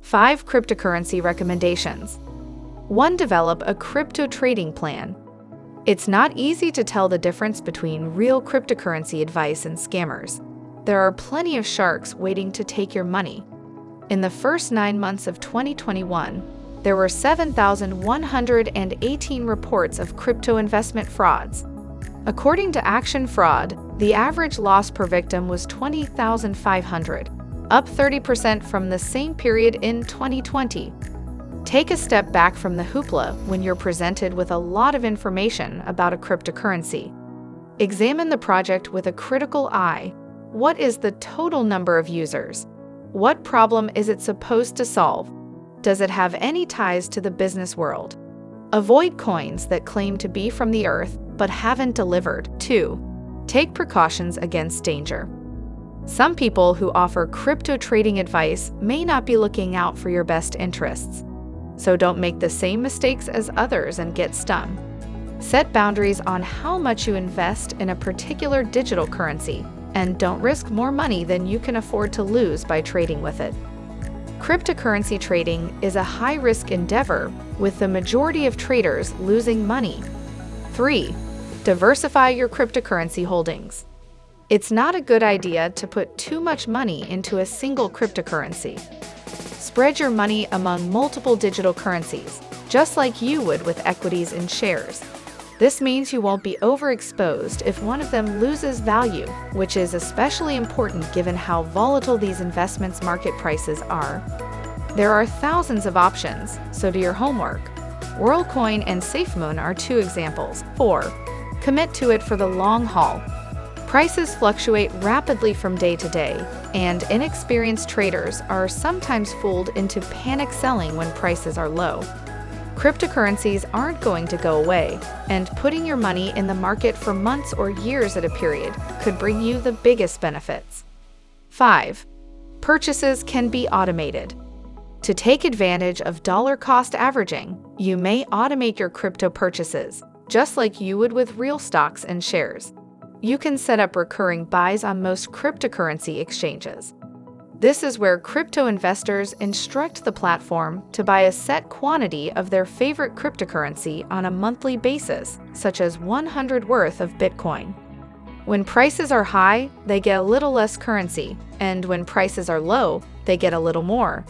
5 cryptocurrency recommendations. 1. Develop a crypto trading plan. It's not easy to tell the difference between real cryptocurrency advice and scammers. There are plenty of sharks waiting to take your money. In the first 9 months of 2021, there were 7,118 reports of crypto investment frauds. According to Action Fraud, the average loss per victim was $20,500, up 30% from the same period in 2020. Take a step back from the hoopla when you're presented with a lot of information about a cryptocurrency. Examine the project with a critical eye. What is the total number of users? What problem is it supposed to solve? Does it have any ties to the business world? Avoid coins that claim to be from the earth but haven't delivered. 2. Take precautions against danger. Some people who offer crypto trading advice may not be looking out for your best interests. So don't make the same mistakes as others and get stung. Set boundaries on how much you invest in a particular digital currency, and don't risk more money than you can afford to lose by trading with it. Cryptocurrency trading is a high-risk endeavor, with the majority of traders losing money. 3. Diversify your cryptocurrency holdings. It's not a good idea to put too much money into a single cryptocurrency. Spread your money among multiple digital currencies, just like you would with equities and shares. This means you won't be overexposed if one of them loses value, which is especially important given how volatile these investments' market prices are. There are thousands of options, so do your homework. WorldCoin and SafeMoon are 2 examples. 4. Commit to it for the long haul. Prices fluctuate rapidly from day to day, and inexperienced traders are sometimes fooled into panic selling when prices are low. Cryptocurrencies aren't going to go away, and putting your money in the market for months or years at a period could bring you the biggest benefits. 5. Purchases can be automated. To take advantage of dollar-cost averaging, you may automate your crypto purchases, just like you would with real stocks and shares. You can set up recurring buys on most cryptocurrency exchanges. This is where crypto investors instruct the platform to buy a set quantity of their favorite cryptocurrency on a monthly basis, such as 100 worth of Bitcoin. When prices are high, they get a little less currency, and when prices are low, they get a little more.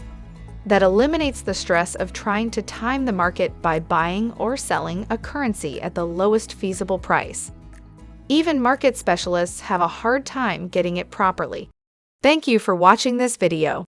That eliminates the stress of trying to time the market by buying or selling a currency at the lowest feasible price. Even market specialists have a hard time getting it properly. Thank you for watching this video.